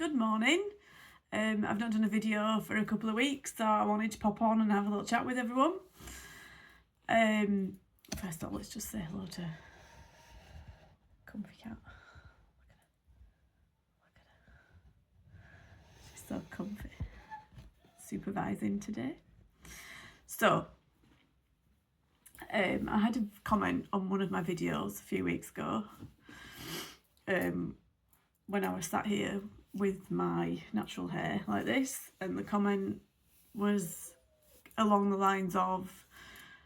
Good morning. I've not done a video for a couple of weeks, so I wanted to pop on and have a little chat with everyone. First of all, let's just say hello to Comfy Cat. Look at her. She's so comfy. Supervising today. So, I had a comment on one of my videos a few weeks ago when I was sat here with my natural hair like this, and the comment was along the lines of,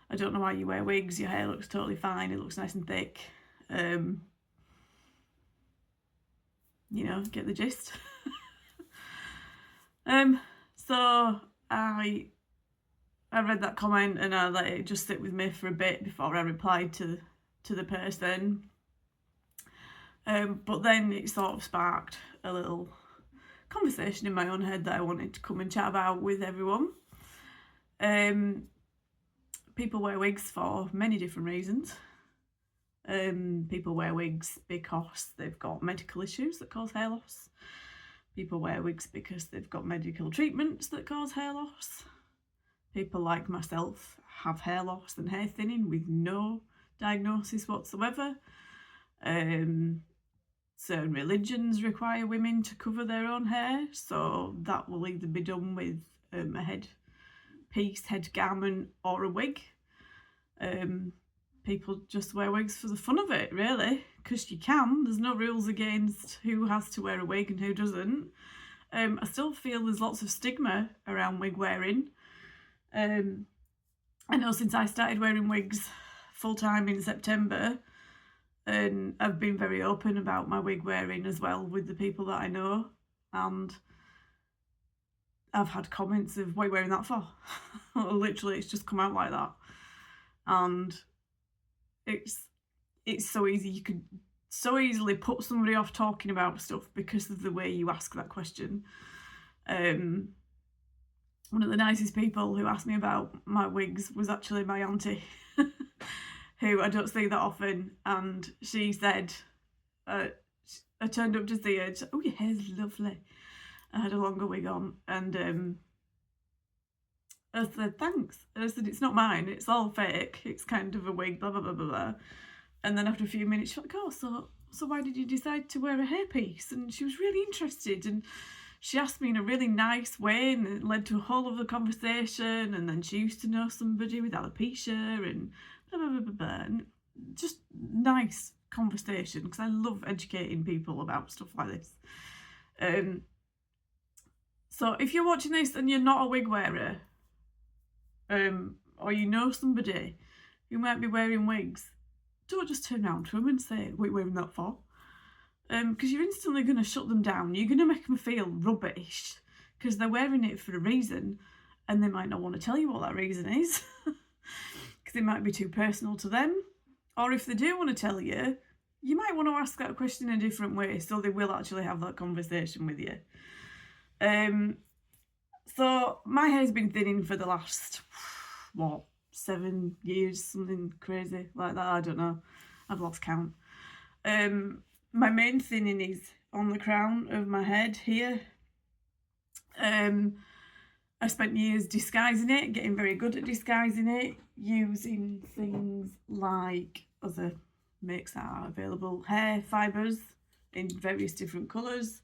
I don't know why you wear wigs, your hair looks totally fine, it looks nice and thick. You know, get the gist. So I read that comment and I let it just sit with me for a bit before I replied to the person. But then it sort of sparked a little conversation in my own head that I wanted to come and chat about with everyone. People wear wigs for many different reasons. People wear wigs because they've got medical issues that cause hair loss. People wear wigs because they've got medical treatments that cause hair loss. People like myself have hair loss and hair thinning with no diagnosis whatsoever. Certain religions require women to cover their own hair, so that will either be done with a head piece, head garment, or a wig. People just wear wigs for the fun of it, really, because you can. There's no rules against who has to wear a wig and who doesn't. I still feel there's lots of stigma around wig wearing. I know since I started wearing wigs full-time in September, and I've been very open about my wig wearing as well with the people that I know, and I've had comments of, what are you wearing that for? Literally, it's just come out like that. And it's so easy, you could so easily put somebody off talking about stuff because of the way you ask that question. One of the nicest people who asked me about my wigs was actually my auntie, who I don't see that often, and she said, I turned up to see her, said, oh, your hair's lovely. I had a longer wig on, and I said, thanks. And I said, it's not mine, it's all fake, it's kind of a wig, blah, blah, blah, blah, blah. And then after a few minutes, she was like, oh, so why did you decide to wear a hairpiece? And she was really interested, and she asked me in a really nice way, and it led to a whole other conversation, and then she used to know somebody with alopecia, and blah, blah, blah, blah, blah. And just nice conversation, because I love educating people about stuff like this. So if you're watching this and you're not a wig wearer, or you know somebody who might be wearing wigs, don't just turn around to them and say, what are you wearing that for? Because you're instantly going to shut them down. You're going to make them feel rubbish because they're wearing it for a reason, and they might not want to tell you what that reason is because it might be too personal to them. Or if they do want to tell you, you might want to ask that question in a different way so they will actually have that conversation with you. So my hair's been thinning for the last, 7 years, something crazy like that, I don't know. I've lost count. My main thinning is on the crown of my head here. I spent years disguising it, getting very good at disguising it, using things like other makes that are available, hair fibres in various different colours,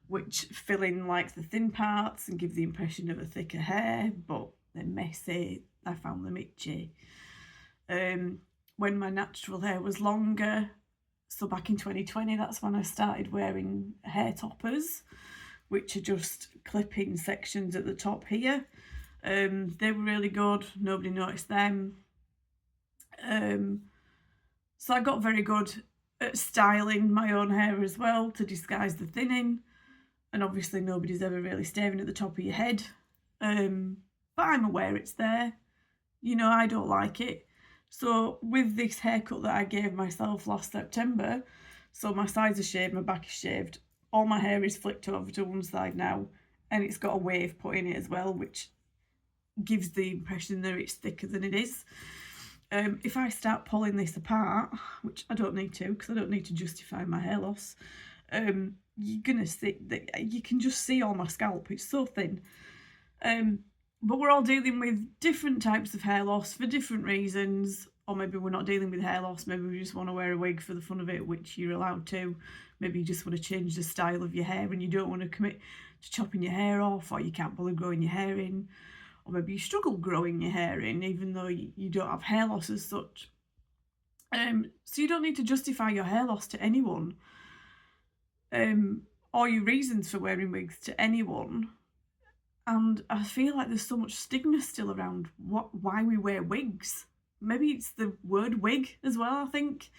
which fill in like the thin parts and give the impression of a thicker hair, but they're messy. I found them itchy. When my natural hair was longer, so back in 2020, that's when I started wearing hair toppers, which are just clip-in sections at the top here. They were really good, nobody noticed them. So I got very good at styling my own hair as well to disguise the thinning, and obviously nobody's ever really staring at the top of your head. But I'm aware it's there. You know, I don't like it. So with this haircut that I gave myself last September, so my sides are shaved, my back is shaved, all my hair is flicked over to one side now, and it's got a wave put in it as well, which gives the impression that it's thicker than it is. If I start pulling this apart, which I don't need to because I don't need to justify my hair loss, you're gonna see that you can just see all my scalp, it's so thin. But we're all dealing with different types of hair loss for different reasons, or maybe we're not dealing with hair loss, maybe we just want to wear a wig for the fun of it, which you're allowed to. Maybe you just want to change the style of your hair and you don't want to commit to chopping your hair off, or you can't bother growing your hair in, or maybe you struggle growing your hair in even though you don't have hair loss as such. So you don't need to justify your hair loss to anyone, or your reasons for wearing wigs to anyone. And I feel like there's so much stigma still around why we wear wigs. Maybe it's the word wig as well, I think,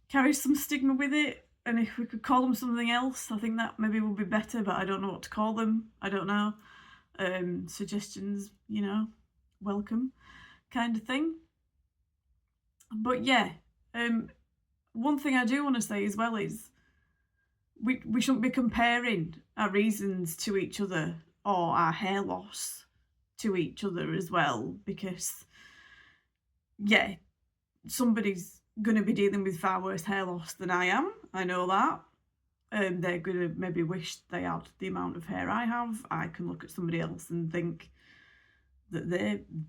carries some stigma with it. And if we could call them something else, I think that maybe would be better, but I don't know what to call them. I don't know. Suggestions, welcome, kind of thing. But yeah, one thing I do want to say as well is we shouldn't be comparing our reasons to each other or our hair loss to each other as well, because yeah, somebody's going to be dealing with far worse hair loss than I am. I know that. They're going to maybe wish they had the amount of hair I have. I can look at somebody else and think that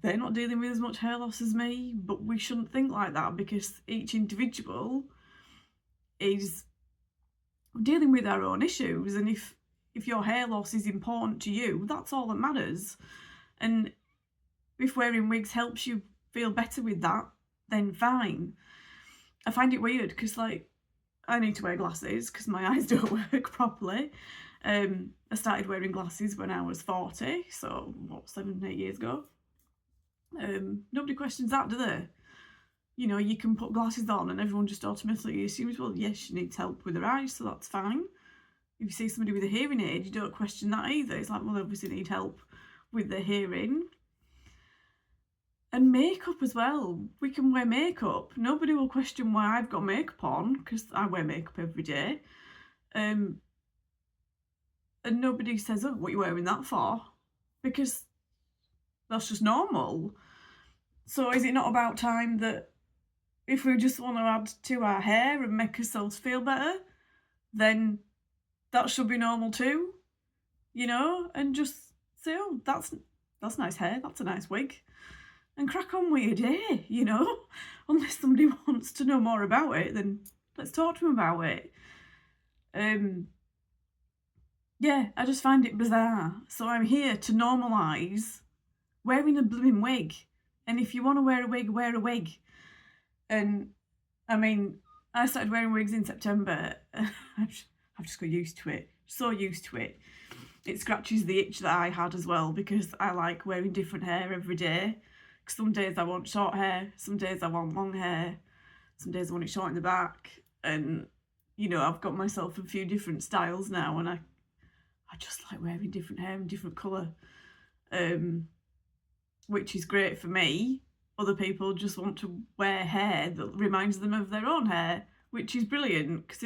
they're not dealing with as much hair loss as me, but we shouldn't think like that, because each individual is dealing with our own issues, and if your hair loss is important to you, that's all that matters. And if wearing wigs helps you feel better with that, then fine. I find it weird because I need to wear glasses because my eyes don't work properly. I started wearing glasses when I was 40, so 7-8 years ago. Nobody questions that, do they? You can put glasses on and everyone just automatically assumes, well, yes, she needs help with her eyes, so that's fine. If you see somebody with a hearing aid, you don't question that either. It's like, well, they obviously need help with their hearing. And makeup as well. We can wear makeup. Nobody will question why I've got makeup on, because I wear makeup every day. And nobody says, oh, what are you wearing that for? Because that's just normal. So is it not about time that if we just want to add to our hair and make ourselves feel better, then that should be normal too, and just say, oh, that's nice hair, that's a nice wig, and crack on with your day, unless somebody wants to know more about it, then let's talk to them about it. Yeah, I just find it bizarre. So I'm here to normalise wearing a blooming wig, and if you want to wear a wig, wear a wig. And I mean, I started wearing wigs in September. I've just got used to it. So used to it. It scratches the itch that I had as well, because I like wearing different hair every day. Some days I want short hair, some days I want long hair, some days I want it short in the back. And, I've got myself a few different styles now, and I just like wearing different hair and different colour, which is great for me. Other people just want to wear hair that reminds them of their own hair, which is brilliant, because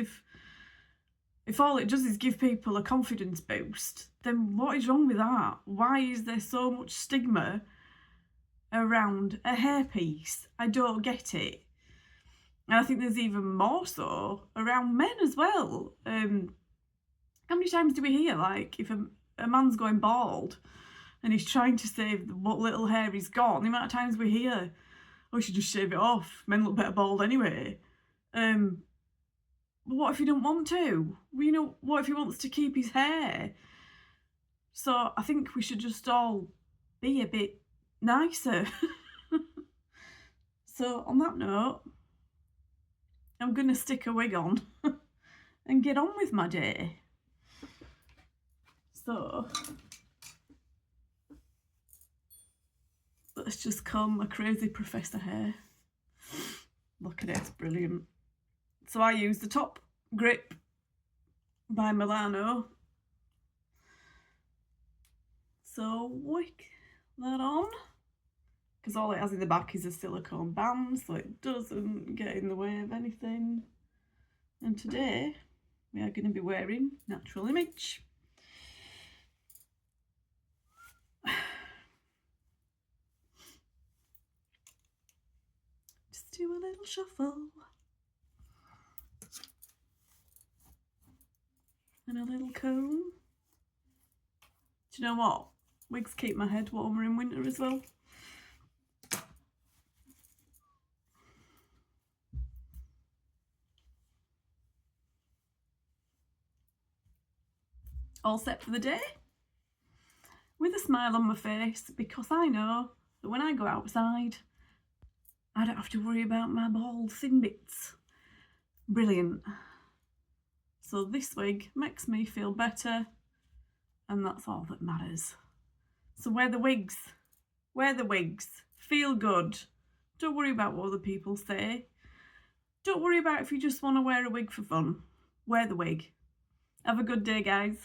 if all it does is give people a confidence boost, then what is wrong with that? Why is there so much stigma around a hairpiece? I don't get it. And I think there's even more so around men as well. How many times do we hear, if a man's going bald and he's trying to save what little hair he's got, the amount of times we hear, oh, you should just shave it off, men look better bald anyway. But what if he don't want to? What if he wants to keep his hair? So I think we should just all be a bit nicer. So on that note, I'm going to stick a wig on and get on with my day. So let's just comb my crazy professor hair. Look at it, it's brilliant. So I use the Top Grip by Milano. So wick that on, because all it has in the back is a silicone band, so it doesn't get in the way of anything. And today we are going to be wearing Natural Image. Just do a little shuffle. And a little comb. Do you know what? Wigs keep my head warmer in winter as well. All set for the day, with a smile on my face, because I know that when I go outside, I don't have to worry about my bald thin bits. Brilliant. So this wig makes me feel better, and that's all that matters. So wear the wigs. Wear the wigs. Feel good. Don't worry about what other people say. Don't worry about if you just want to wear a wig for fun. Wear the wig. Have a good day, guys.